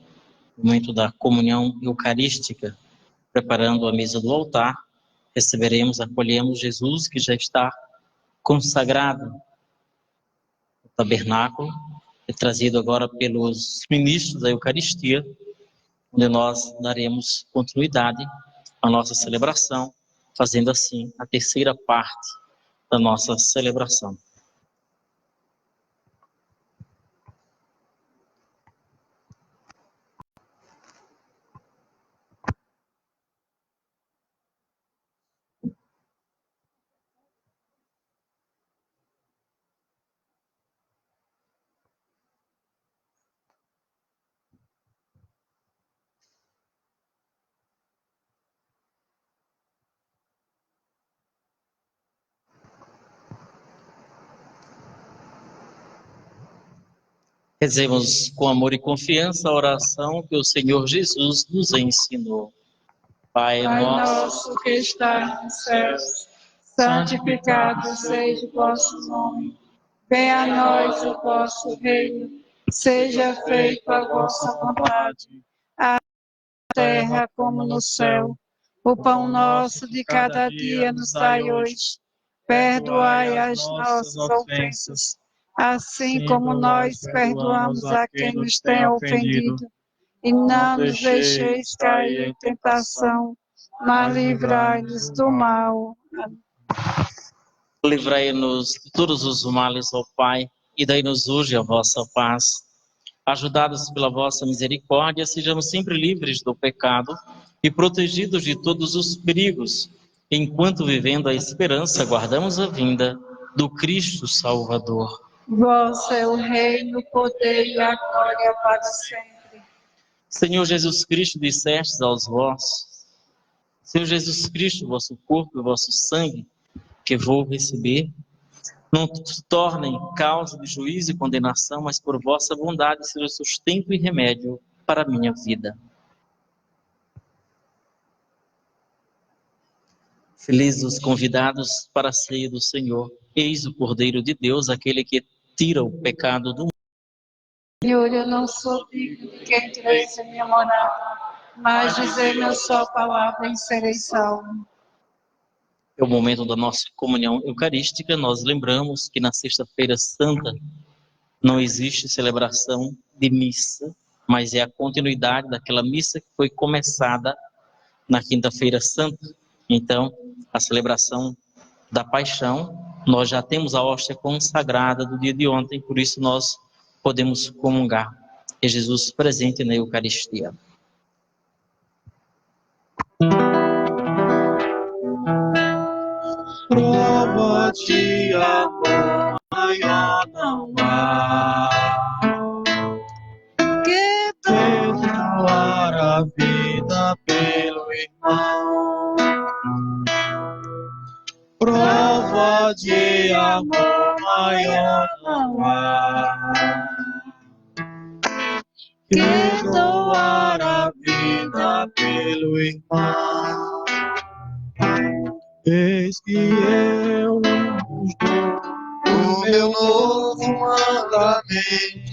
momento da comunhão eucarística, preparando a mesa do altar, receberemos, acolhemos Jesus que já está consagrado no tabernáculo, é trazido agora pelos ministros da Eucaristia, onde nós daremos continuidade à nossa celebração, fazendo assim a terceira parte da nossa celebração. Rezemos com amor e confiança a oração que o Senhor Jesus nos ensinou. Pai Pai nosso, nosso que está nos céus, santificado seja o vosso nome. Venha a nós o vosso reino. Seja feita a vossa vontade, na terra como no céu. O pão nosso de cada dia nos dai hoje. Perdoai as nossas ofensas, assim como nós perdoamos a quem nos tem ofendido. E não nos deixeis cair em tentação, mas livrai-nos do mal. livrai-nos de todos os males, ó Pai, e dai-nos hoje a vossa paz. Ajudados pela vossa misericórdia, sejamos sempre livres do pecado e protegidos de todos os perigos, enquanto vivendo a esperança, guardamos a vinda do Cristo Salvador. Vosso é o reino, o poder e a glória para sempre. Senhor Jesus Cristo, dissestes aos vossos: Senhor Jesus Cristo, vosso corpo e vosso sangue, que vou receber, não se tornem causa de juízo e condenação, mas por vossa bondade seja sustento e remédio para a minha vida. Felizes os convidados para a ceia do Senhor. Eis o Cordeiro de Deus, aquele que tira o pecado do mundo. Senhor, eu não sou digno de que entreis em minha morada, mas dizei-me só a palavra e serei salvo. É o momento da nossa comunhão eucarística. Nós lembramos que na Sexta-feira Santa não existe celebração de missa, mas é a continuidade daquela missa que foi começada na Quinta-feira Santa. Então, a celebração da Paixão, nós já temos a hóstia consagrada do dia de ontem, por isso nós podemos comungar. É Jesus presente na Eucaristia. Prova de amor maior não há, Que doar a vida pelo irmão. Prova de amor maior não há, que doar a vida pelo irmão. Eis que eu vos dou O meu novo mandamento: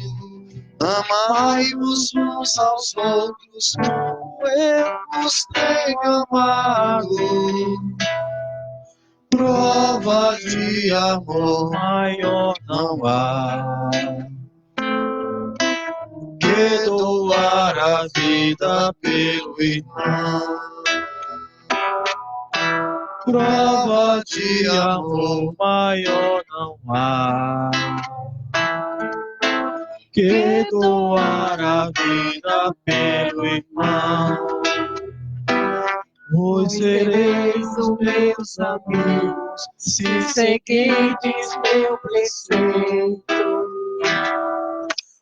amai-vos uns aos outros como eu vos tenho amado. Prova de amor maior não há, que doar a vida pelo irmão. prova de amor maior não há, que doar a vida pelo irmão. Pois sereis os meus amigos, se seguirdes meu preceito.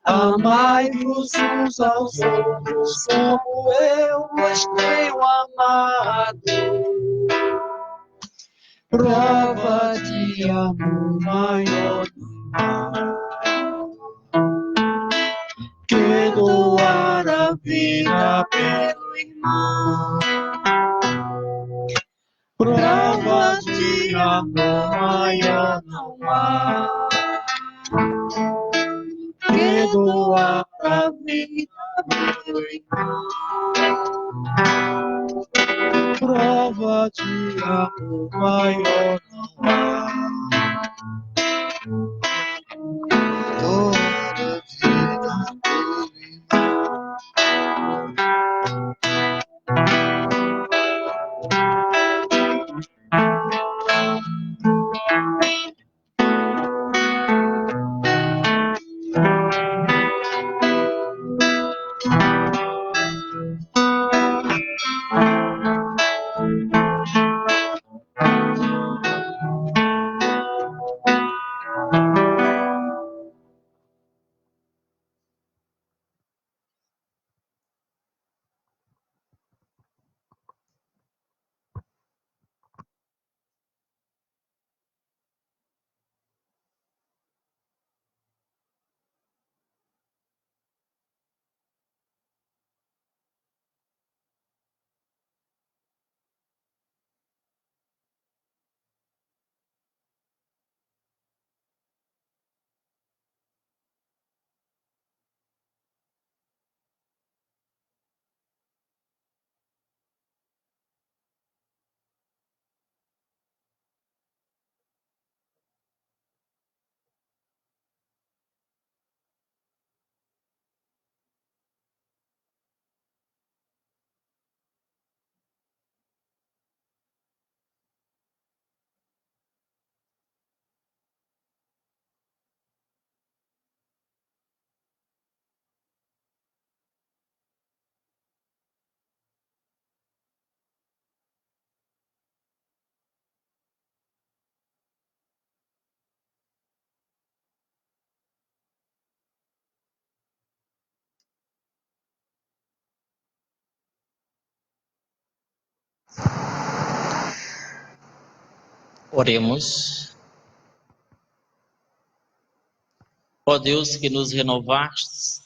Amai-vos uns aos outros como eu vos tenho amado. Prova de amor maior não há, que doar a vida pelo irmão. Prova de amor maior não há, que doar a vida pelo irmão. Prova de amor maior não há, Doar a vida pelo irmão. Oremos. Ó Deus, que nos renovastes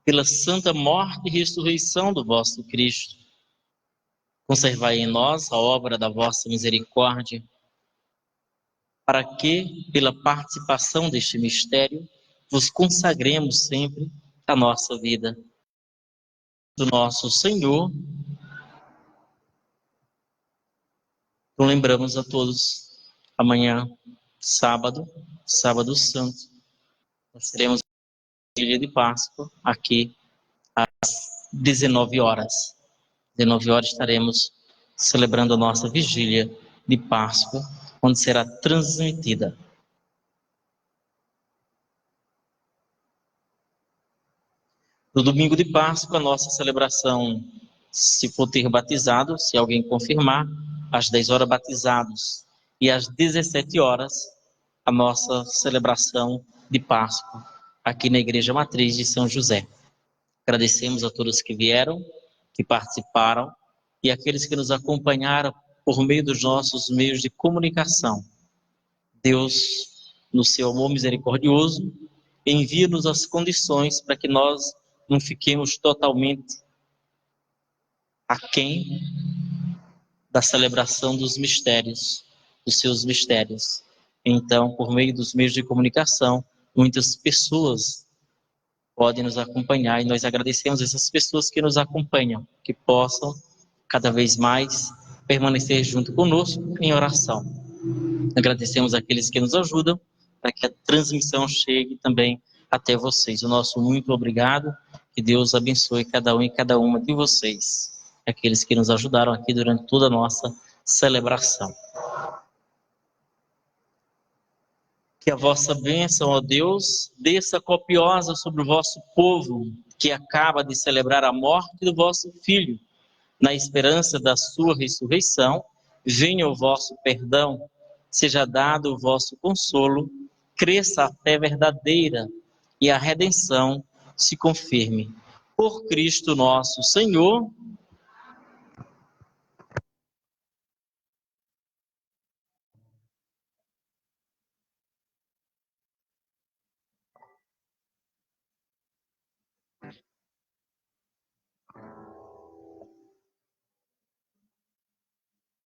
pela santa morte e ressurreição do vosso Cristo, conservai em nós a obra da vossa misericórdia, para que, pela participação deste mistério, vos consagremos sempre a nossa vida. Do nosso Senhor, então lembramos a todos, amanhã, sábado santo, nós teremos a vigília de Páscoa aqui às 19 horas. 19 horas estaremos celebrando a nossa vigília de Páscoa, onde será transmitida. No domingo de Páscoa, a nossa celebração, se for ter batizado, se alguém confirmar, às 10 horas batizados e às 17 horas, a nossa celebração de Páscoa, aqui na Igreja Matriz de São José. Agradecemos a todos que vieram, que participaram e aqueles que nos acompanharam por meio dos nossos meios de comunicação. Deus, no seu amor misericordioso, envia-nos as condições para que nós não fiquemos totalmente aquém da celebração dos mistérios, dos seus mistérios. Então, por meio dos meios de comunicação, muitas pessoas podem nos acompanhar e nós agradecemos essas pessoas que nos acompanham, que possam cada vez mais permanecer junto conosco em oração. Agradecemos aqueles que nos ajudam para que a transmissão chegue também até vocês. O nosso muito obrigado, que Deus abençoe cada um e cada uma de vocês, aqueles que nos ajudaram aqui durante toda a nossa celebração. Que a vossa bênção, ó Deus, desça copiosa sobre o vosso povo, que acaba de celebrar a morte do vosso Filho. Na esperança da sua ressurreição, venha o vosso perdão, seja dado o vosso consolo, cresça a fé verdadeira e a redenção se confirme. Por Cristo nosso Senhor.